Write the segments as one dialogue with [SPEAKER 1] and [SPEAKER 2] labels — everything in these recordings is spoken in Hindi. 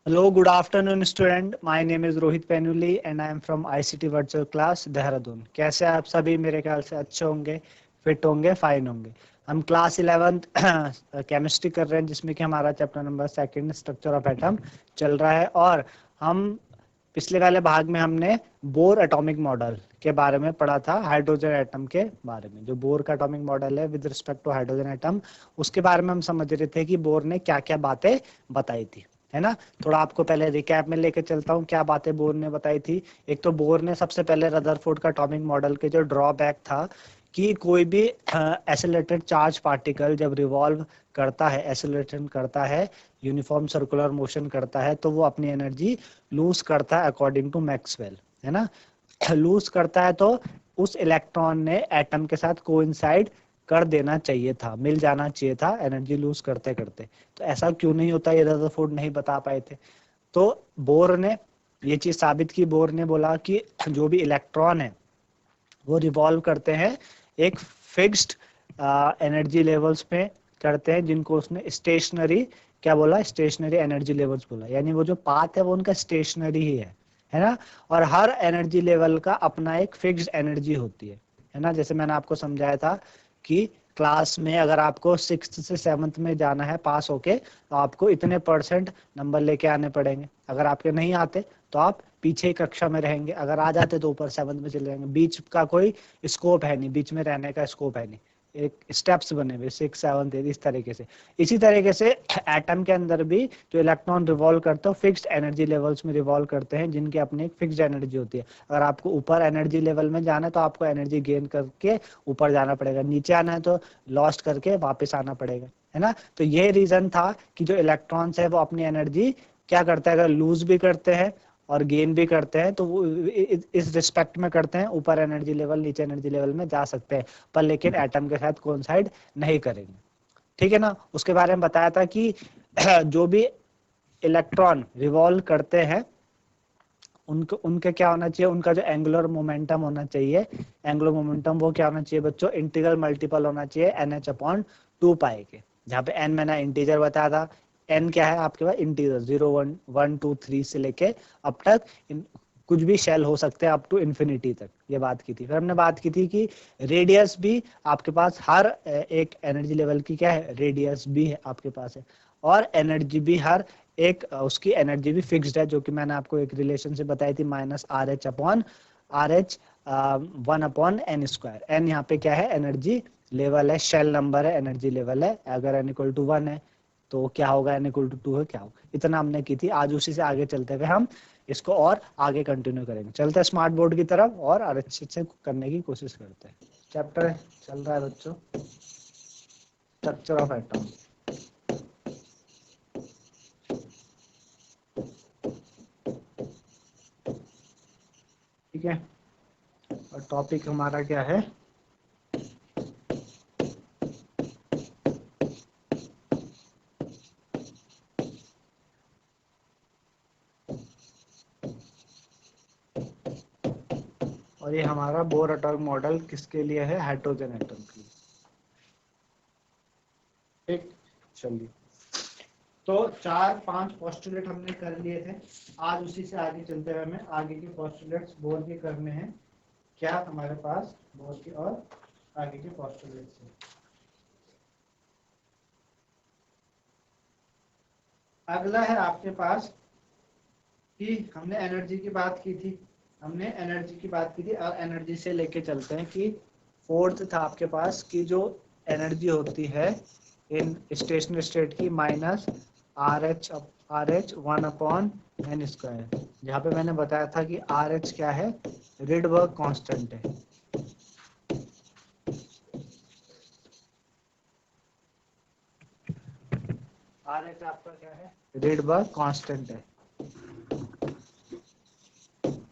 [SPEAKER 1] Hello, good afternoon, student. My name is Rohit Penuli and I am from ICT Virtual Class, Dehradun. कैसे आप सभी? मेरे ख्याल से अच्छे होंगे, फिट होंगे, फाइन होंगे। हम क्लास 11th केमिस्ट्री कर रहे हैं, जिसमें कि हमारा chapter number 2 structure of atom चल रहा है। और हम पिछले वाले भाग में हमने बोर एटॉमिक मॉडल के बारे में पढ़ा था, हाइड्रोजन एटम के बारे में। जो बोर का एटॉमिक मॉडल है with respect to hydrogen atom, उसके बारे में हम समझ रहे थे कि बोर ने क्या क्या बातें बताई थी, है ना। थोड़ा आपको पहले रिकैप में लेके चलता हूँ क्या बातें बोर ने बताई थी। एक तो बोर ने सबसे पहले रदरफोर्ड का एटॉमिक मॉडल के जो ड्रॉबैक था कि कोई भी एसिलेटेड चार्ज पार्टिकल जब रिवॉल्व करता है, एसिलेशन करता है, यूनिफॉर्म सर्कुलर मोशन करता है, तो वो अपनी एनर्जी लूज करता है अकॉर्डिंग टू मैक्सवेल, है ना। लूज करता है तो उस इलेक्ट्रॉन ने एटम के साथ कोइंसाइड कर देना चाहिए था, मिल जाना चाहिए था एनर्जी लूज करते करते। तो ऐसा क्यों नहीं होता, ये रदरफोर्ड नहीं बता पाए थे। तो बोर ने ये चीज साबित की। बोर ने बोला कि जो भी इलेक्ट्रॉन है वो रिवॉल्व करते हैं एक फिक्स्ड एनर्जी लेवल्स पे करते हैं, जिनको उसने स्टेशनरी क्या बोला, स्टेशनरी एनर्जी लेवल्स बोला। यानी वो जो पाथ है वो उनका स्टेशनरी ही है ना। और हर एनर्जी लेवल का अपना एक फिक्स्ड एनर्जी होती है ना। जैसे मैंने आपको समझाया था कि क्लास में अगर आपको 6th से 7th में जाना है पास होके, तो आपको इतने % नंबर लेके आने पड़ेंगे। अगर आपके नहीं आते तो आप पीछे ही कक्षा में रहेंगे, अगर आ जाते तो ऊपर 7th में चले जाएंगे। बीच का कोई स्कोप है नहीं, बीच में रहने का स्कोप है नहीं। एक स्टेप्स बने हुए 6, 7 इस तरीके से। इसी तरीके से एटम के अंदर भी जो इलेक्ट्रॉन रिवॉल्व करते हैं फिक्स्ड एनर्जी लेवल्स में रिवॉल्व करते हैं, जिनकी अपनी एक फिक्स्ड एनर्जी होती है। अगर आपको ऊपर एनर्जी लेवल में जाना है तो आपको एनर्जी गेन करके ऊपर जाना पड़ेगा, नीचे आना है तो लॉस्ट करके वापस आना पड़ेगा, है ना। तो ये रीजन था कि जो इलेक्ट्रॉन्स है वो अपनी एनर्जी क्या करते हैं, अगर लूज भी करते हैं और गेन भी करते हैं तो वो इस रिस्पेक्ट में करते हैं, ऊपर एनर्जी लेवल नीचे एनर्जी लेवल में जा सकते हैं, पर लेकिन एटम के साथ कोइंसाइड नहीं करेंगे, ठीक है ना। उसके बारे में बताया था कि जो भी इलेक्ट्रॉन रिवॉल्व करते हैं उनको उनके क्या होना चाहिए, उनका जो एंगुलर मोमेंटम होना चाहिए, एंगुलर मोमेंटम वो क्या होना चाहिए बच्चों, इंटीग्रल मल्टीपल होना चाहिए NH/2 पाई के। जहाँ पे n मैंने इंटीजर बताया था, n क्या है आपके पास इंटीजर, 0 1 1 2 3 से लेके अब तक कुछ भी शेल हो सकते हैं अप टू इन्फिनिटी तक, ये बात की थी। फिर हमने बात की थी कि रेडियस भी आपके पास हर एक एनर्जी लेवल की क्या है, रेडियस भी है आपके पास है। और एनर्जी भी हर एक उसकी एनर्जी भी फिक्स्ड है, जो कि मैंने आपको एक रिलेशन से बताई थी, -RH/RH 1/n²। n यहाँ पे क्या है, एनर्जी लेवल है, शेल नंबर है, एनर्जी लेवल है। अगर n = 1 है तो क्या होगा, n = 2 है क्या होगा। इतना हमने की थी। आज उसी से आगे चलते हुए हम इसको और आगे कंटिन्यू करेंगे। चलते हैं स्मार्ट बोर्ड की तरफ और अच्छे से करने की कोशिश करते हैं। चैप्टर चल रहा है बच्चों स्ट्रक्चर ऑफ एटम। ठीक है, और टॉपिक हमारा क्या है, और ये हमारा बोर एटॉमिक मॉडल किसके लिए है, हाइड्रोजन एटम के लिए। ठीक, चलिए। तो 4-5 पोस्टुलेट हमने कर लिए थे। आज उसी से आगे चलते हुए हमें आगे के पोस्टुलेट्स बोर के करने हैं। क्या हमारे पास बोर के और आगे के पोस्टुलेट्स हैं। अगला है आपके पास कि हमने एनर्जी की बात की थी, और एनर्जी से लेके चलते हैं कि फोर्थ था आपके पास कि जो एनर्जी होती है इन स्टेशनरी स्टेट की -RH 1/n², जहाँ पे मैंने बताया था कि RH क्या है, रिडबर्ग कांस्टेंट है। RH आपका क्या है, रिडबर्ग कांस्टेंट है।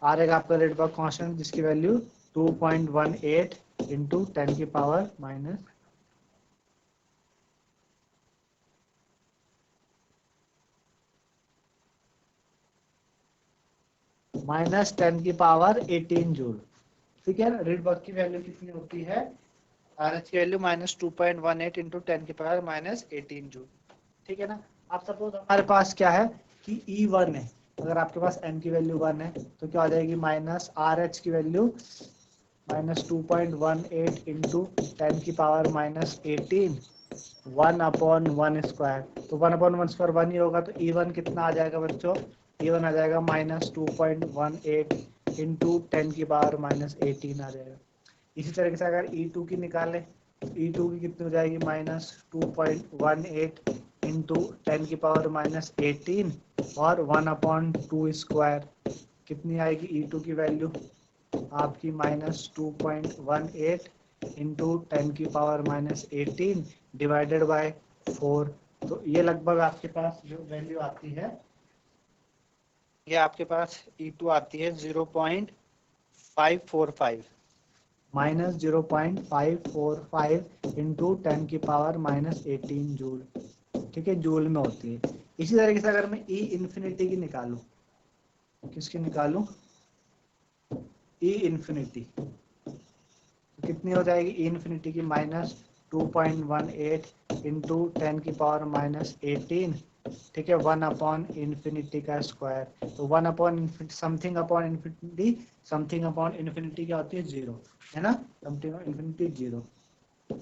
[SPEAKER 1] R एक आपका रिडबर्ग कांस्टेंट जिसकी वैल्यू 2.18 इंटू 10 की पावर -10⁻18 जूल। ठीक है, रिडबर्ग की वैल्यू कितनी होती है, RH की वैल्यू -2.18 इंटू 10 की पावर -18 जूल। ठीक है ना। अब सपोज हमारे पास क्या है, कि E1 है, अगर आपके पास n की वैल्यू 1 है तो क्या हो जाएगी, माइनस RH की वैल्यू माइनस 2.18 इंटू 10 की पावर माइनस 18 1/1 स्क्वायर। तो 1/1 स्क्वायर 1 ही होगा, तो E1 कितना आ जाएगा बच्चों, E1 आ जाएगा माइनस 2.18 इंटू 10 की पावर माइनस 18 आ जाएगा। इसी तरीके से अगर E2 की निकालें तो E2 की कितनी हो जाएगी, माइनस 2.18 इंटू 10 की पावर माइनस 18 और 1/2 स्क्वायर कितनी आएगी E2 की वैल्यू आपकी माइनस 2.18 इंटू 10 की पावर माइनस 18 डिवाइडेड बाय 4। तो ये लगभग आपके पास जो वैल्यू आती है, ये आपके पास E2 आती है 0.545 माइनस 0.545 इंटू 10 की पावर माइनस 18 जूल। ठीक है, जूल में होती है। इसी तरीके से अगर मैं E इन्फिनिटी की निकालूं, किसकी निकालूं, E इन्फिनिटी कितनी हो जाएगी, E इन्फिनिटी की माइनस 2.18 इंटू 10 की पावर माइनस 18, ठीक है, 1/इन्फिनिटी का स्क्वायर। तो 1/इन्फिनिटी something upon infinity, something upon infinity क्या होती है, 0, है ना, समथिंग अपॉन इन्फिनिटी 0।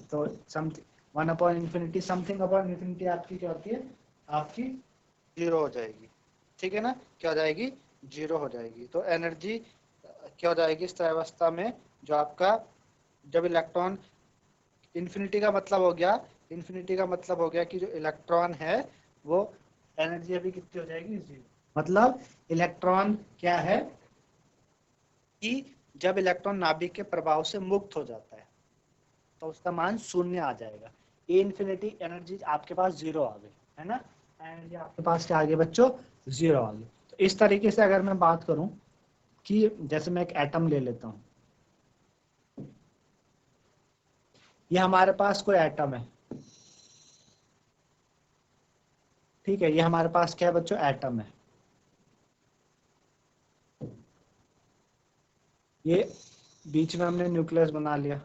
[SPEAKER 1] तो समथिंग 1/इन्फिनिटी समथिंग अपॉन इन्फिनिटी आपकी क्या होती है, आपकी 0 हो जाएगी। ठीक है ना, क्या हो जाएगी, 0 हो जाएगी। तो एनर्जी क्या हो जाएगी इस अवस्था में, जो आपका जब इलेक्ट्रॉन इन्फिनिटी का मतलब हो गया, इन्फिनिटी का मतलब हो गया कि जो इलेक्ट्रॉन है वो एनर्जी अभी कितनी हो जाएगी, 0। मतलब इलेक्ट्रॉन क्या है कि जब इलेक्ट्रॉन नाभिक के प्रभाव से मुक्त हो जाता है तो उसका मान 0 आ जाएगा। ए इन्फिनिटी एनर्जी आपके पास 0 आ गई, है ना, एनर्जी आपके पास क्या आ गई बच्चों, 0 आ गई। तो इस तरीके से अगर मैं बात करूं कि जैसे मैं एक एटम ले लेता हूं, ये हमारे पास कोई एटम है, ठीक है, ये हमारे पास क्या है बच्चों, एटम है। ये बीच में हमने न्यूक्लियस बना लिया,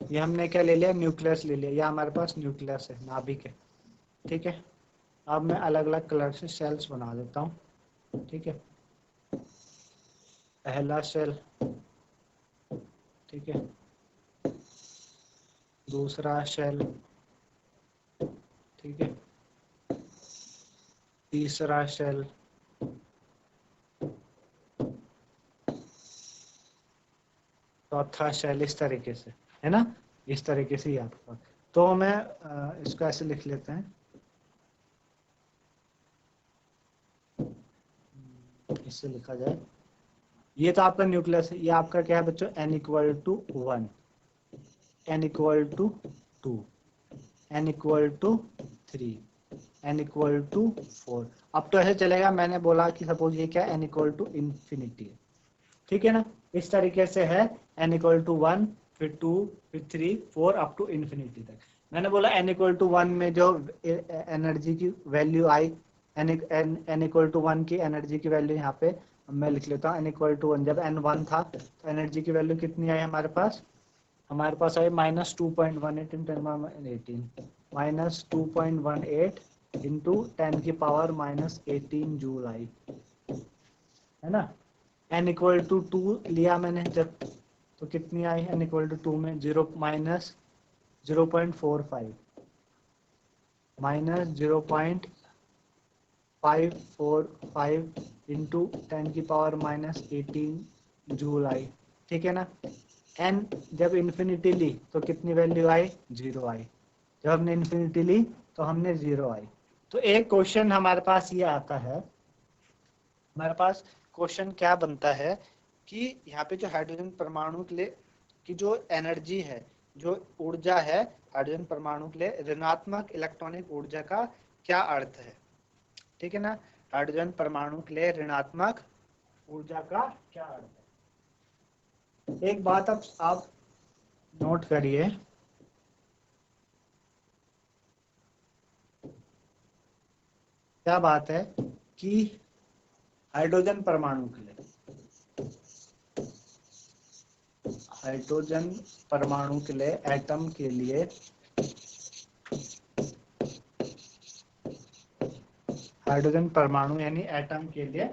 [SPEAKER 1] ये हमने क्या ले लिया, न्यूक्लियस ले लिया, ये हमारे पास न्यूक्लियस है, नाभिक है। ठीक है, अब मैं अलग अलग कलर से शेल्स बना देता हूँ। ठीक है, पहला शेल, ठीक है, दूसरा शेल, ठीक है, तीसरा शेल, चौथा शेल, इस तरीके से, है ना, इस तरीके से ही आपका। तो मैं इसको ऐसे लिख लेते हैं, इससे लिखा जाए, ये तो आपका न्यूक्लियस है, ये आपका क्या है बच्चों, n=1, n=2, n=3, n=4। अब तो ऐसे चलेगा, मैंने बोला कि सपोज ये क्या, n=इन्फिनिटी है। ठीक है ना, इस तरीके से है, n=1, फिर 2, फिर 3, 4 अप टू इन्फिनिटी तक। मैंने बोला n=1 में जो एनर्जी की वैल्यू आई, n=1 की एनर्जी की वैल्यू यहाँ पे मैं लिख लेता हूँ, n=1, जब n1 था तो एनर्जी की वैल्यू कितनी आई हमारे पास आई -2.18 इंटू 10 -2.18 इंटू 10 की पावर -18 जूल आई, है ना। n=2 लिया मैंने जब, तो कितनी आई, n=2 में 0.45 -0.545 इंटू 10 की पावर -18 जूल आई। ठीक है ना, n जब इन्फिनिटी ली तो कितनी वैल्यू आई, 0 आई। जब हमने इन्फिनिटी ली तो हमने 0 आई। तो एक क्वेश्चन हमारे पास ये आता है, हमारे पास क्वेश्चन क्या बनता है कि यहाँ पे जो हाइड्रोजन परमाणु के लिए की जो एनर्जी है, जो ऊर्जा है हाइड्रोजन परमाणु के लिए, ऋणात्मक इलेक्ट्रॉनिक ऊर्जा का क्या अर्थ है। ठीक है ना, हाइड्रोजन परमाणु के लिए ऋणात्मक ऊर्जा का क्या अर्थ है। एक बात अब आप नोट करिए, क्या बात है कि हाइड्रोजन परमाणु के लिए, हाइड्रोजन परमाणु के लिए, एटम के लिए हाइड्रोजन परमाणु यानी एटम के लिए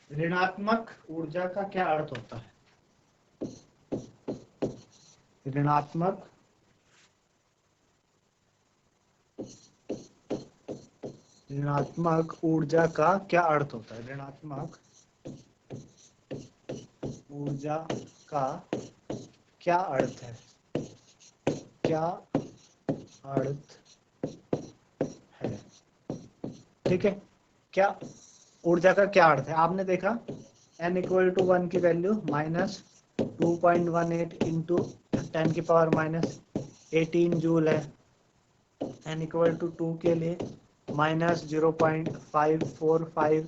[SPEAKER 1] ऋणात्मक ऊर्जा का क्या अर्थ होता है? ऋणात्मक ऊर्जा का क्या अर्थ होता है? ऋणात्मक ऊर्जा का क्या अर्थ है? क्या अर्थ है? ठीक है, क्या ऊर्जा का क्या अर्थ है? आपने देखा n इक्वल टू 1 की वैल्यू -2.18 इंटू 10 की पावर -18 जूल है। n इक्वल टू 2 के लिए -0.545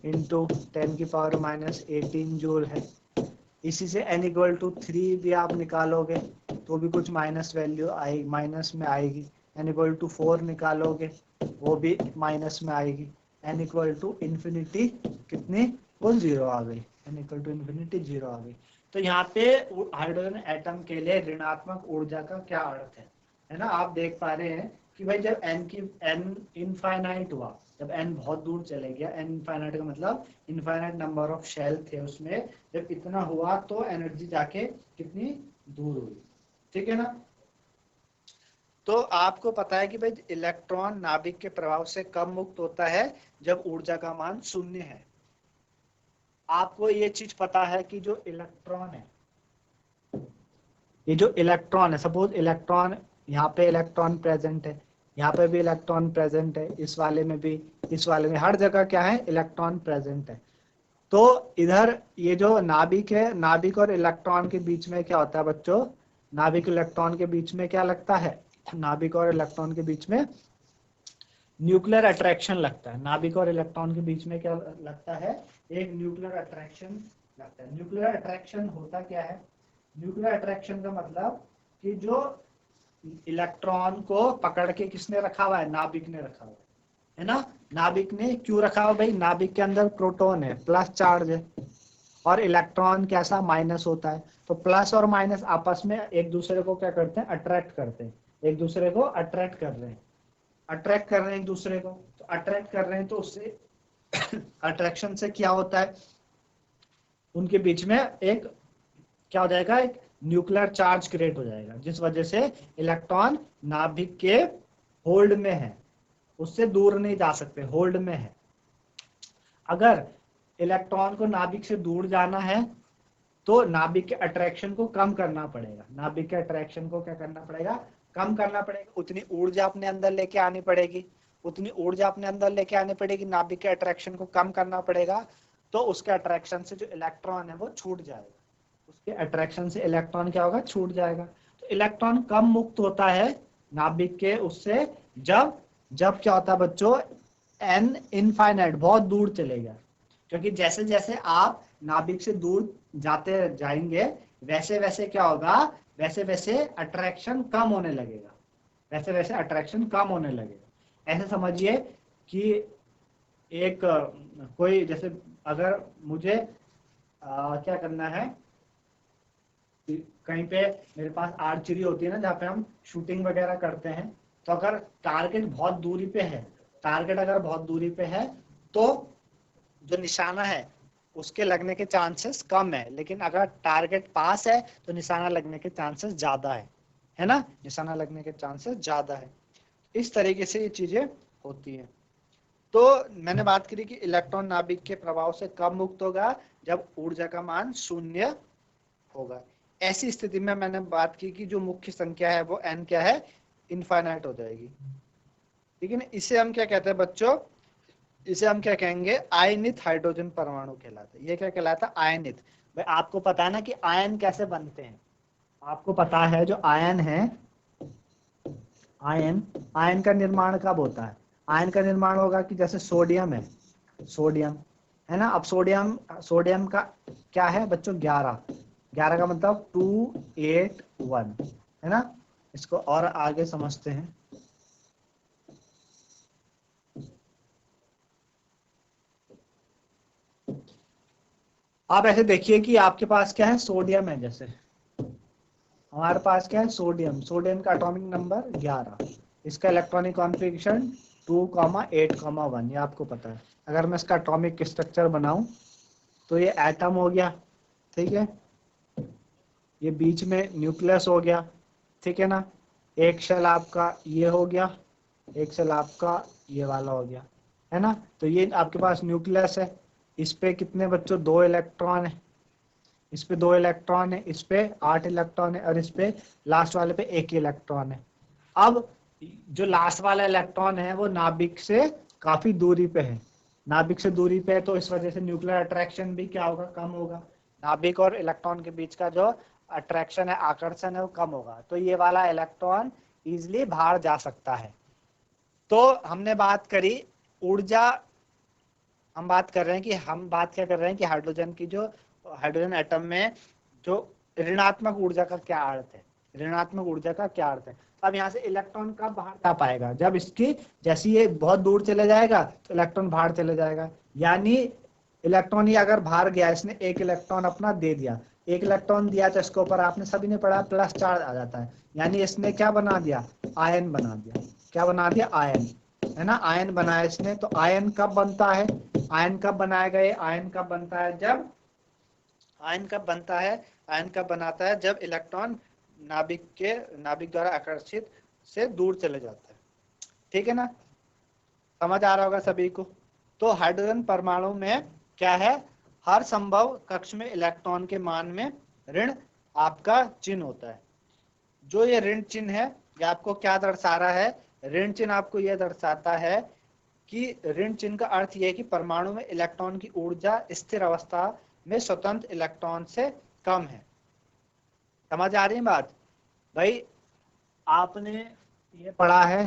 [SPEAKER 1] इंटू 10 की पावर -18 जूल है। इसी से n इक्वल टू 3 भी आप निकालोगे तो भी कुछ माइनस वैल्यू आएगी, माइनस में आएगी। n इक्वल टू 4 निकालोगे वो भी माइनस में आएगी। n इक्वल टू इन्फिनिटी कितनी, वो 0 आ गई। n इक्वल टू इन्फिनिटी 0 आ गई। तो यहाँ पे हाइड्रोजन एटम के लिए ऋणात्मक ऊर्जा का क्या अर्थ है ना? आप देख पा रहे हैं कि भाई जब n इनफाइनाइट हुआ, जब n बहुत दूर चले गया, n इनफाइनाइट का मतलब इनफाइनाइट नंबर ऑफ शेल थे उसमें, जब इतना हुआ तो एनर्जी जाके कितनी दूर हुई, ठीक है ना? तो आपको पता है कि भाई इलेक्ट्रॉन नाभिक के प्रभाव से कब मुक्त होता है? जब ऊर्जा का मान 0 है। आपको ये चीज पता है कि जो इलेक्ट्रॉन है, ये जो इलेक्ट्रॉन है, सपोज इलेक्ट्रॉन, यहाँ पे इलेक्ट्रॉन प्रेजेंट है, यहाँ पे भी इलेक्ट्रॉन प्रेजेंट है, इस वाले में भी, इस वाले में, हर जगह क्या है? इलेक्ट्रॉन प्रेजेंट है। तो इधर ये जो नाभिक है, नाभिक और इलेक्ट्रॉन के बीच में क्या होता है बच्चों? नाभिक इलेक्ट्रॉन के बीच में क्या लगता है? नाभिक और इलेक्ट्रॉन के बीच में न्यूक्लियर अट्रैक्शन लगता है। नाभिक और इलेक्ट्रॉन के बीच में क्या लगता है? एक न्यूक्लियर अट्रैक्शन लगता है। न्यूक्लियर अट्रैक्शन होता क्या है? न्यूक्लियर अट्रैक्शन का मतलब कि जो इलेक्ट्रॉन को पकड़ के किसने रखा हुआ है? नाभिक ने रखा हुआ है ना? नाभिक ने क्यों रखा हुआ भाई? नाभिक के अंदर प्रोटॉन है, प्लस चार्ज है, और इलेक्ट्रॉन कैसा? माइनस होता है। तो प्लस और माइनस आपस में एक दूसरे को क्या करते हैं? अट्रैक्ट करते हैं। एक दूसरे को अट्रैक्ट कर रहे हैं, अट्रैक्ट कर रहे हैं एक दूसरे को। तो अट्रैक्ट कर रहे हैं तो उससे अट्रैक्शन से क्या होता है? उनके बीच में एक क्या हो जाएगा? एक न्यूक्लियर चार्ज क्रिएट हो जाएगा, जिस वजह से इलेक्ट्रॉन नाभिक के होल्ड में है, उससे दूर नहीं जा सकते, होल्ड में है। अगर इलेक्ट्रॉन को नाभिक से दूर जाना है तो नाभिक के अट्रैक्शन को कम करना पड़ेगा। नाभिक के अट्रैक्शन को क्या करना पड़ेगा? कम करना पड़ेगा। उतनी ऊर्जा अपने अंदर लेके आनी पड़ेगी, उतनी ऊर्जा अपने अंदर लेके आनी पड़ेगी, नाभिक के अट्रैक्शन को कम करना पड़ेगा। तो उसके अट्रैक्शन से जो इलेक्ट्रॉन है वो छूट जाएगा, उसके अट्रैक्शन से इलेक्ट्रॉन क्या होगा? छूट जाएगा। तो इलेक्ट्रॉन कब मुक्त होता है नाभिक के उससे? जब जब क्या होता है बच्चों? n इनफाइनाइट, बहुत दूर चलेगा। क्योंकि जैसे जैसे आप नाभिक से दूर जाते जाएंगे वैसे वैसे क्या होगा? वैसे वैसे अट्रैक्शन कम होने लगेगा, वैसे वैसे अट्रैक्शन कम होने लगेगा। ऐसे समझिए कि एक कोई, जैसे अगर मुझे क्या करना है, कहीं पे मेरे पास आर्चरी होती है ना, जहाँ पे हम शूटिंग वगैरह करते हैं, तो अगर टारगेट बहुत दूरी पे है, टारगेट अगर बहुत दूरी पे है तो जो निशाना है उसके लगने के चांसेस कम है, लेकिन अगर टारगेट पास है तो निशाना लगने के चांसेस ज्यादा है ना? निशाना लगने के चांसेस ज्यादा है। इस तरीके से ये चीजें होती हैं। तो मैंने बात करी कि इलेक्ट्रॉन नाभिक के प्रभाव से कब मुक्त होगा? जब ऊर्जा का मान 0 होगा। ऐसी स्थिति में मैंने बात की कि जो मुख्य संख्या है वो n क्या है? इनफाइनाइट हो जाएगी, ठीक है ना? इसे हम क्या कहते हैं बच्चों? इसे हम क्या कहेंगे? आयनित हाइड्रोजन परमाणु कहलाता है। ये क्या कहलाता है? आयनित। भाई आपको पता है ना कि आयन कैसे बनते हैं? आपको पता है जो आयन है, आयन आयन का निर्माण कब होता है? आयन का निर्माण होगा कि जैसे सोडियम है, सोडियम है ना? अब सोडियम, सोडियम का क्या है बच्चों? 11। 11 का मतलब 281 है ना? इसको और आगे समझते हैं। आप ऐसे देखिए कि आपके पास क्या है? सोडियम है। जैसे हमारे पास क्या है? सोडियम। सोडियम का एटॉमिक नंबर 11, इसका इलेक्ट्रॉनिक कॉन्फ़िगरेशन 2,8,1 ये आपको पता है। अगर मैं इसका एटॉमिक स्ट्रक्चर बनाऊं तो ये एटम हो गया, ठीक है, ये बीच में न्यूक्लियस हो गया, ठीक है ना, एक शेल आपका ये हो गया, एक शेल आपका ये वाला हो गया, है ना। तो ये आपके पास न्यूक्लियस है, इस पे कितने बच्चों 2 इलेक्ट्रॉन है, इस पे 2 इलेक्ट्रॉन है, इस पे 8 इलेक्ट्रॉन है, और इस पे लास्ट वाले पे 1 इलेक्ट्रॉन है। अब जो लास्ट वाला इलेक्ट्रॉन है वो नाभिक से काफी दूरी पे है, नाभिक से दूरी पे है, तो इस वजह से न्यूक्लियर अट्रैक्शन भी क्या होगा, कम होगा। नाभिक और इलेक्ट्रॉन के बीच का जो अट्रैक्शन है, आकर्षण है, वो कम होगा, तो ये वाला इलेक्ट्रॉन इजिली बाहर जा सकता है। तो हमने बात करी ऊर्जा, हम बात कर रहे हैं कि हम बात क्या कर रहे हैं कि हाइड्रोजन की जो हाइड्रोजन एटम में जो ऋणात्मक ऊर्जा का क्या अर्थ है, ऋणात्मक ऊर्जा का क्या अर्थ है। अब यहाँ से इलेक्ट्रॉन कब बाहर जा पाएगा, जब इसकी जैसे ये बहुत दूर चले जाएगा तो इलेक्ट्रॉन बाहर चले जाएगा, यानी इलेक्ट्रॉन ही अगर बाहर गया, इसने एक इलेक्ट्रॉन अपना दे दिया, एक इलेक्ट्रॉन दिया तो इसके ऊपर आपने सभी ने पढ़ा प्लस चार्ज आ जाता है, यानी इसने क्या बना दिया, आयन बना दिया, क्या बना दिया, आयन, है ना, आयन बनाया इसने। तो आयन कब बनता है, आयन कब बनाएगा, ये आयन कब बनता है, जब आयन कब बनता है, आयन कब बनाता है, जब इलेक्ट्रॉन नाभिक द्वारा आकर्षित से दूर चले जाता है, ठीक है ना, समझ आ रहा होगा सभी को। तो हाइड्रोजन परमाणु में क्या है, हर संभव कक्ष में इलेक्ट्रॉन के मान में ऋण आपका चिन्ह होता है। जो ये ऋण चिन्ह है ये आपको क्या दर्शा रहा है, ऋण चिन्ह आपको यह दर्शाता है कि ऋण चिन्ह का अर्थ यह है कि परमाणु में इलेक्ट्रॉन की ऊर्जा स्थिर अवस्था में स्वतंत्र इलेक्ट्रॉन से कम है। समझ आ रही है बात भाई, आपने ये पढ़ा है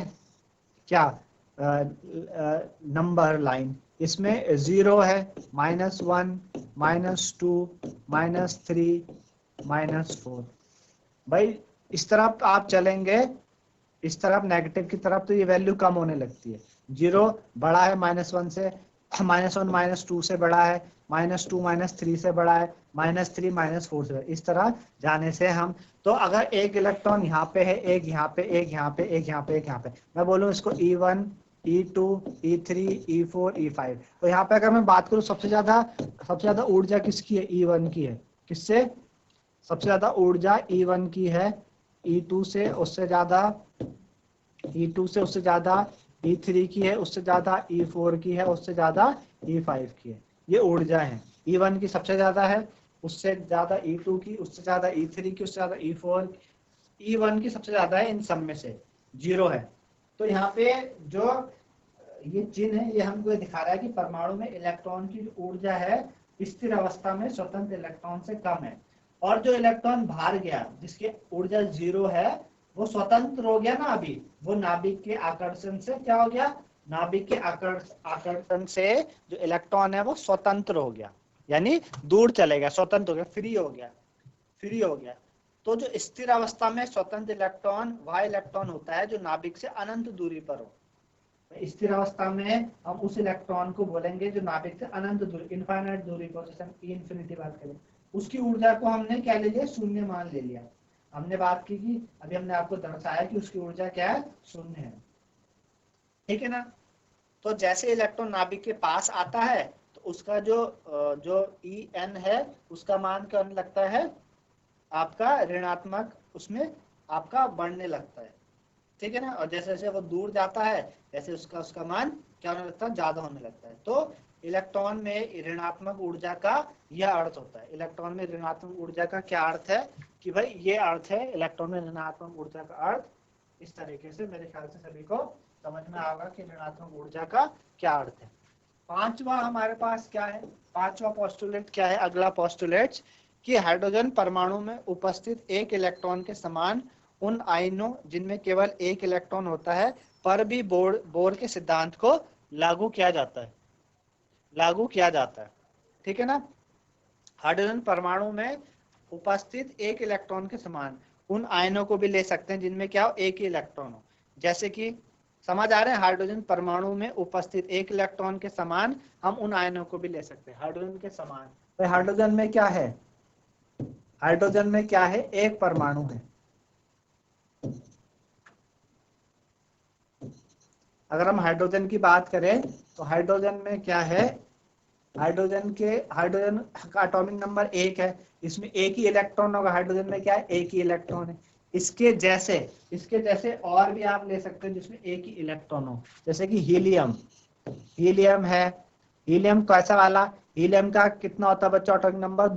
[SPEAKER 1] क्या, नंबर लाइन, इसमें 0 है, -1, -2, -3, -4। भाई इस तरफ आप चलेंगे, इस तरफ नेगेटिव की तरफ, तो ये वैल्यू कम होने लगती है। 0 बड़ा है -1 से, -1 -2 से बड़ा है, -2 -3 से बड़ा है, -3 -4 से, इस तरह जाने से हम, तो अगर एक इलेक्ट्रॉन यहाँ पे है, एक यहाँ पे, एक यहाँ पे, एक यहाँ पे, एक यहाँ पे, मैं बोलूँ इसको E1, E2, E3, E4, E5, तो यहाँ पे अगर मैं बात करूँ सबसे ज्यादा ऊर्जा किसकी है, E1 की है, किससे सबसे ज्यादा ऊर्जा E1 की है, E2 से उससे ज्यादा, E2 से उससे ज्यादा E3 की है, उससे ज्यादा E4 की है, उससे ज्यादा E5 की है, ये ऊर्जा है। E1 की सबसे ज्यादा है, उससे ज्यादा E2 की, उससे ज्यादा E3 की, उससे ज्यादा E4, E1 की सबसे ज्यादा है, इन सब में से 0 है। तो यहाँ पे जो ये चिन्ह है ये हमको दिखा रहा है कि परमाणु में इलेक्ट्रॉन की जो ऊर्जा है स्थिर अवस्था में स्वतंत्र इलेक्ट्रॉन से कम है, और जो इलेक्ट्रॉन बाहर गया जिसकी ऊर्जा 0 है वो स्वतंत्र हो गया ना, अभी वो नाभिक के आकर्षण से क्या हो गया, नाभिक के आकर्षण से जो इलेक्ट्रॉन है वो स्वतंत्र हो गया, यानी दूर चले गया, स्वतंत्र हो गया, फ्री हो गया, फ्री हो गया। तो जो स्थिर अवस्था में स्वतंत्र इलेक्ट्रॉन वह इलेक्ट्रॉन होता है जो नाभिक से अनंत दूरी पर हो। स्थिर अवस्था में हम उस इलेक्ट्रॉन को बोलेंगे जो नाभिक से अनंत दूरी, इनफाइनाइट दूरी पर, जैसे हम इन्फिनिटी बात करें, उसकी ऊर्जा को हमने क्या ले लिया, शून्य मान ले लिया। हमने बात की कि अभी हमने आपको दर्शाया कि उसकी ऊर्जा क्या है, शून्य है, ठीक है ना। तो जैसे इलेक्ट्रॉन नाभिक के पास आता है तो उसका जो En है उसका मान क्या होने लगता है, आपका ऋणात्मक, उसमें आपका बढ़ने लगता है, ठीक है ना। और जैसे जैसे वो दूर जाता है जैसे उसका उसका मान क्या होने लगता है, ज्यादा होने लगता है। तो इलेक्ट्रॉन में ऋणात्मक ऊर्जा का यह अर्थ होता है। इलेक्ट्रॉन में ऋणात्मक ऊर्जा का क्या अर्थ है कि भाई ये अर्थ है इलेक्ट्रॉन में ऋणात्मक ऊर्जा का अर्थ, इस तरीके से मेरे ख्याल से सभी को समझ में आएगा कि ऋणात्मक ऊर्जा का क्या अर्थ है। पांचवा हमारे पास क्या है, पांचवा पोस्टुलेट क्या है, अगला पोस्टुलेट कि हाइड्रोजन परमाणु में उपस्थित एक इलेक्ट्रॉन के समान उन आयनों जिनमें केवल एक इलेक्ट्रॉन होता है पर भी बोर के सिद्धांत को लागू किया जाता है, लागू किया जाता है, ठीक है ना। हाइड्रोजन परमाणु में उपस्थित एक इलेक्ट्रॉन के समान उन आयनों को भी ले सकते हैं जिनमें क्या हो, एक ही इलेक्ट्रॉन हो। जैसे कि समझ आ रहे हैं, हाइड्रोजन परमाणु में उपस्थित एक इलेक्ट्रॉन के समान हम उन आयनों को भी ले सकते हैं, हाइड्रोजन के समान। तो हाइड्रोजन में क्या है, हाइड्रोजन में क्या है, एक परमाणु है, अगर हम हाइड्रोजन की बात करें तो हाइड्रोजन में क्या है, हाइड्रोजन का एटॉमिक नंबर 1 है, इसमें एक ही इलेक्ट्रॉन होगा। हाइड्रोजन में क्या है, एक ही इलेक्ट्रॉन है। इसके जैसे और भी आप ले सकते हैं जिसमें एक ही इलेक्ट्रॉन हो, जैसे कि हीलियम है। हीलियम कैसा वाला, हीलियम का कितना होता है बच्चों एटॉमिक नंबर,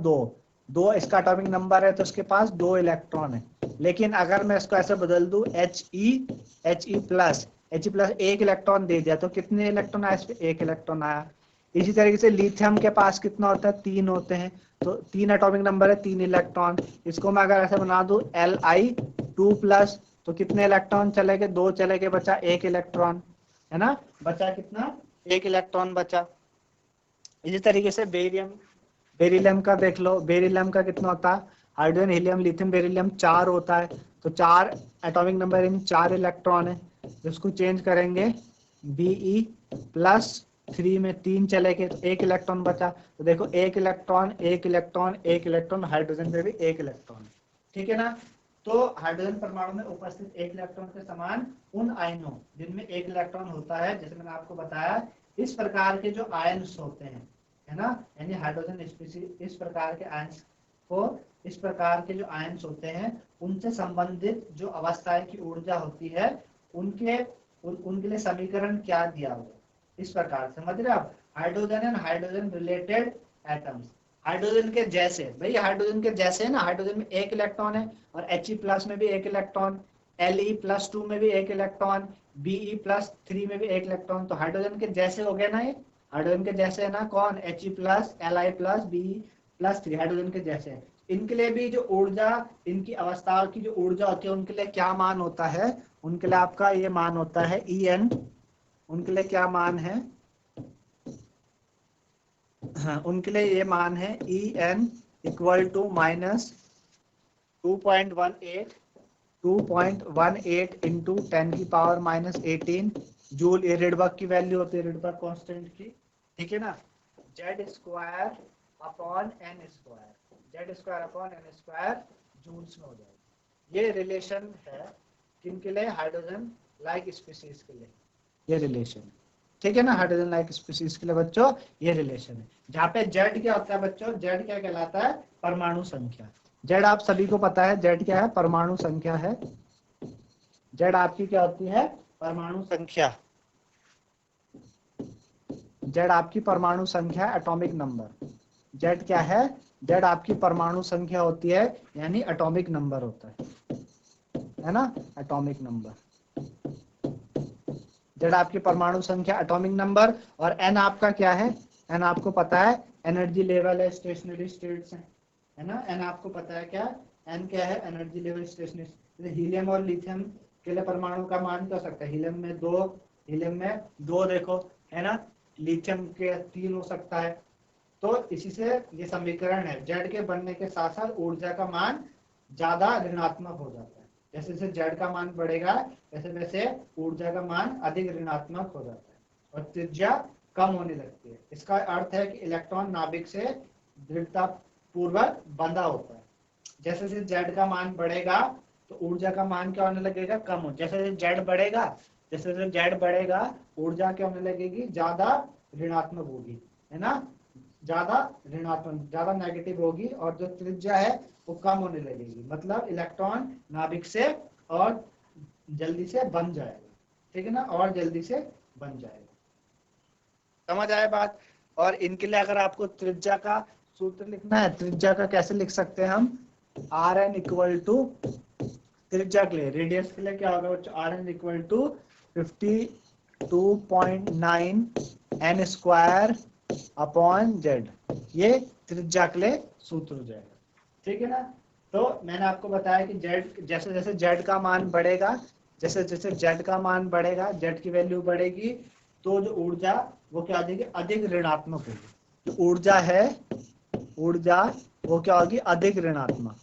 [SPEAKER 1] 2 इसका एटॉमिक नंबर है, तो उसके पास 2 इलेक्ट्रॉन है। लेकिन अगर मैं इसको ऐसे बदल दूं He प्लस एक इलेक्ट्रॉन दे दिया तो कितने इलेक्ट्रॉन आया, इस पे 1 इलेक्ट्रॉन आया। इसी तरीके से लिथियम के पास कितना होता है, 3 होते हैं, तो 3 एटॉमिक नंबर है, 3 इलेक्ट्रॉन। इसको मैं अगर ऐसे बना दूं Li2 प्लस, तो कितने इलेक्ट्रॉन चले गए, 2 चले गए, बचा 1 इलेक्ट्रॉन, है ना। बचा कितना, 1 इलेक्ट्रॉन बचा। इसी तरीके से बेरिलियम का देख लो, बेरिलियम का कितना होता है, हाइड्रोजन हीलियम लिथियम बेरिलियम 4 होता है, तो 4 एटॉमिक नंबर यानी 4 इलेक्ट्रॉन है। जिसको चेंज करेंगे Be प्लस 3 में 3 चले गए, तो 1 इलेक्ट्रॉन बचा। तो देखो 1 इलेक्ट्रॉन 1 इलेक्ट्रॉन 1 इलेक्ट्रॉन, हाइड्रोजन में भी 1 इलेक्ट्रॉन, ठीक है ना। तो हाइड्रोजन परमाणु में उपस्थित 1 इलेक्ट्रॉन के समान उन आयनों जिनमें 1 इलेक्ट्रॉन होता है, जैसे मैंने आपको बताया, इस प्रकार के जो आयन्स होते हैं, है ना, यानी हाइड्रोजन स्पीशीज इस प्रकार के आयन्स को, इस प्रकार के जो आयन्स होते हैं उनसे संबंधित जो अवस्थाएं की ऊर्जा होती है, उनके लिए समीकरण क्या दिया हुआ, इस प्रकार समझ रहे आप। Hydrogen and hydrogen related atoms, hydrogen के जैसे, भाई हाइड्रोजन के जैसे है ना, हाइड्रोजन में 1 इलेक्ट्रॉन है, और He प्लस में भी 1 इलेक्ट्रॉन, Le+2 में भी 1 इलेक्ट्रॉन, Be+3 में भी 1 इलेक्ट्रॉन, तो हाइड्रोजन के जैसे हो गए ना, ये हाइड्रोजन के जैसे है ना, कौन, He plus, Li+, Be+3 hydrogen के जैसे है। इनके लिए भी जो ऊर्जा, इनकी अवस्थाओं की जो ऊर्जा होती है, उनके लिए क्या मान होता है, उनके लिए आपका ये मान होता है En, उनके लिए क्या मान है, हाँ, उनके लिए ये मान है En equal to minus 2.18 into 10⁻⁻18 joule. ये रिडबर्ग की वैल्यू होती है, रिडबर्ग कांस्टेंट की, ठीक है ना। Z² अपॉन n² जूल्स में हो जाएगा। ये रिलेशन है किनके लिए, हाइड्रोजन लाइक स्पीशीज के लिए, ये रिलेशन, ठीक है ना। हाइड्रोजन लाइक स्पीशीज के लिए बच्चों ये रिलेशन है, जहाँ पे Z क्या होता है बच्चों, Z क्या कहलाता है, परमाणु संख्या। Z आप सभी को पता है, Z क्या है, परमाणु संख्या है। Z आपकी क्या होती है, परमाणु संख्या। Z आपकी परमाणु संख्या, एटॉमिक नंबर। Z क्या है, Z आपकी परमाणु संख्या होती है, यानी एटॉमिक नंबर होता है ना, एटॉमिक नंबर। Z आपकी परमाणु संख्या, एटॉमिक नंबर, और N आपका क्या है, N आपको पता है एनर्जी लेवल है, स्टेशनरी स्टेट्स है ना। N आपको पता है क्या, N क्या है, एनर्जी लेवल स्टेशनरी। हीलियम और लिथियम के लिए परमाणु का मान क्या हो सकता है, हीलियम में 2 देखो, है ना, लिथियम के 3 हो सकता है। तो इसी से ये समीकरण है, Z के बनने के साथ साथ ऊर्जा का मान ज्यादा ऋणात्मक हो जाता है। जैसे जैसे Z का मान बढ़ेगा वैसे वैसे ऊर्जा का मान अधिक ऋणात्मक हो जाता है और त्रिज्या कम होने लगती है। इसका अर्थ है कि इलेक्ट्रॉन नाभिक से दृढ़ता पूर्वक बंधा होता है। जैसे जैसे Z का मान बढ़ेगा तो ऊर्जा का मान क्या होने लगेगा, कम हो। जैसे जैसे Z बढ़ेगा ऊर्जा क्या होने लगेगी, ज्यादा ऋणात्मक होगी, है ना, ज्यादा ऋणात्मक, ज्यादा नेगेटिव होगी, और जो त्रिज्या है वो कम होने लगेगी। मतलब इलेक्ट्रॉन नाभिक से और जल्दी से बन जाएगा, ठीक है ना, और जल्दी से बन जाएगा। समझ आए बात। और इनके लिए अगर आपको त्रिज्या का सूत्र लिखना है, त्रिज्या का कैसे लिख सकते हैं हम, Rn इक्वल टू, त्रिज्या के लिए, रेडियस के लिए क्या होगा बच्चों, Rn equal to 52.9 n² upon Z, ये त्रिज्या के लिए सूत्र हो जाएगा, ठीक है ना। तो मैंने आपको बताया कि Z, जैसे जैसे Z का मान बढ़ेगा, जैसे जैसे Z का मान बढ़ेगा, Z की वैल्यू बढ़ेगी, तो जो ऊर्जा वो क्या हो जाएगी, अधिक ऋणात्मक होगी। जो ऊर्जा है, ऊर्जा वो क्या होगी, अधिक ऋणात्मक,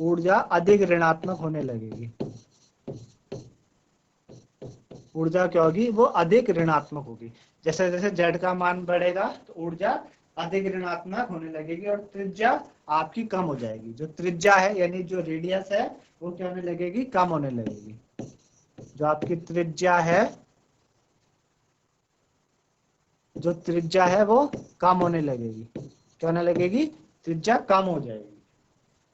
[SPEAKER 1] ऊर्जा अधिक ऋणात्मक होने लगेगी। ऊर्जा क्या होगी, वो अधिक ऋणात्मक होगी। जैसे जैसे Z का मान बढ़ेगा तो ऊर्जा अधिक ऋणात्मक होने लगेगी और त्रिज्या आपकी कम हो जाएगी। जो त्रिज्या है यानी जो रेडियस है वो क्या होने लगेगी, कम होने लगेगी। जो आपकी त्रिज्या है, जो त्रिज्या है वो कम होने लगेगी। क्या होने लगेगी? त्रिज्या कम हो जाएगी।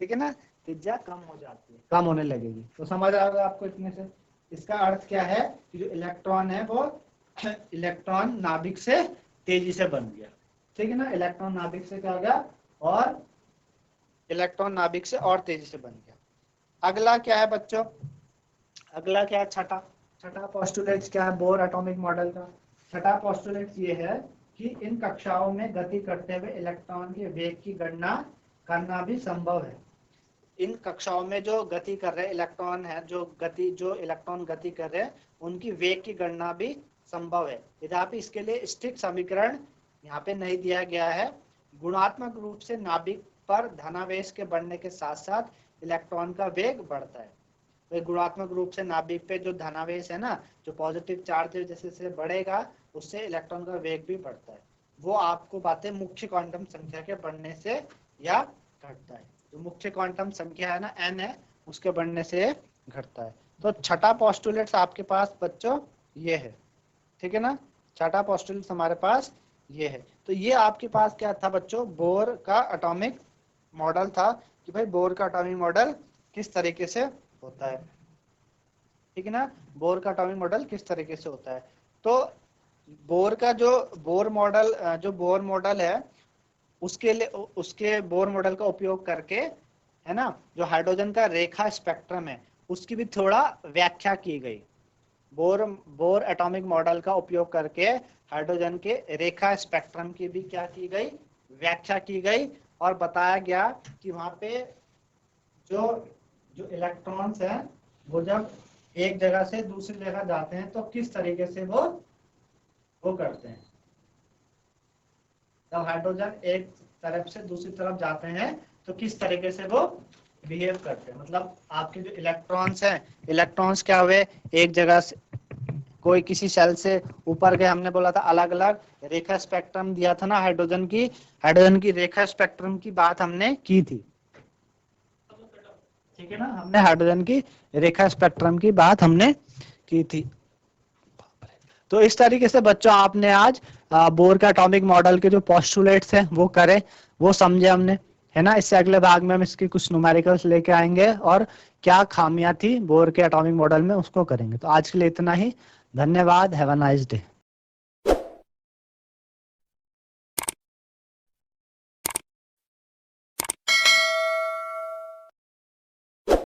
[SPEAKER 1] ठीक है ना, त्रिज्या कम हो जाती है, कम होने लगेगी। तो समझ आ गया आपको इतने से। इसका अर्थ क्या है कि जो इलेक्ट्रॉन है वो इलेक्ट्रॉन नाभिक से तेजी से बन गया। ठीक है ना, इलेक्ट्रॉन नाभिक से क्या हो गया, और इलेक्ट्रॉन नाभिक से और तेजी से बन गया। अगला क्या है बच्चों? अगला क्या है? छठा पोस्टुलेट क्या है बोर एटॉमिक मॉडल का? छठा पोस्टुलेट ये है कि इन कक्षाओं में गति करते हुए इलेक्ट्रॉन के वेग की गणना करना भी संभव है। इन कक्षाओं में जो गति कर रहे इलेक्ट्रॉन है, जो इलेक्ट्रॉन गति कर रहे हैं, उनकी वेग की गणना भी संभव है। यद्यपि इसके लिए स्ट्रिक्ट समीकरण यहाँ पे नहीं दिया गया है। गुणात्मक रूप से नाभिक पर धनावेश के बढ़ने के साथ साथ इलेक्ट्रॉन का वेग बढ़ता है। तो गुणात्मक रूप से नाभिक पे जो धनावेश है ना, जो पॉजिटिव चार्ज जैसे जैसे बढ़ेगा उससे इलेक्ट्रॉन का वेग भी बढ़ता है। वो आपको बातें मुख्य क्वांटम संख्या के बढ़ने से या घटता है। जो मुख्य क्वांटम संख्या है ना n है, उसके बढ़ने से घटता है। तो छठा पोस्टुलेट आपके पास बच्चों ये है। ठीक है ना, छठा पोस्टुलेट हमारे पास ये है। तो ये आपके पास क्या था बच्चों? बोर का एटॉमिक मॉडल था कि भाई बोर का एटॉमिक मॉडल किस तरीके से होता है। ठीक है ना, बोर का एटॉमिक मॉडल किस तरीके से होता है। तो बोर का जो बोर मॉडल है, उसके बोर मॉडल का उपयोग करके, है ना, जो हाइड्रोजन का रेखा स्पेक्ट्रम है उसकी भी थोड़ा व्याख्या की गई। बोर एटॉमिक मॉडल का उपयोग करके हाइड्रोजन के रेखा स्पेक्ट्रम की भी क्या की गई? व्याख्या की गई। और बताया गया कि वहां पे जो इलेक्ट्रॉन्स हैं वो जब एक जगह से दूसरी जगह जाते हैं तो किस तरीके से वो करते हैं। जब हाइड्रोजन एक तरफ से दूसरी तरफ जाते हैं तो किस तरीके से वो बिहेव करते हैं। मतलब आपके जो इलेक्ट्रॉन्स हैं, इलेक्ट्रॉन्स क्या हुए, एक जगह से कोई किसी सेल से ऊपर गए। हमने बोला था अलग अलग रेखा स्पेक्ट्रम दिया था ना हाइड्रोजन की रेखा स्पेक्ट्रम की बात हमने की थी। ठीक है ना, हमने हाइड्रोजन की रेखा स्पेक्ट्रम की बात हमने की थी। तो इस तरीके से बच्चों आपने आज बोर का एटॉमिक मॉडल के जो पोस्टुलेट्स हैं वो करे, वो समझे हमने, है ना। इससे अगले भाग में हम इसकी कुछ न्यूमेरिकल्स लेके आएंगे और क्या खामियां थी बोर के एटॉमिक मॉडल में उसको करेंगे। तो आज के लिए इतना ही। धन्यवाद। Have a nice day.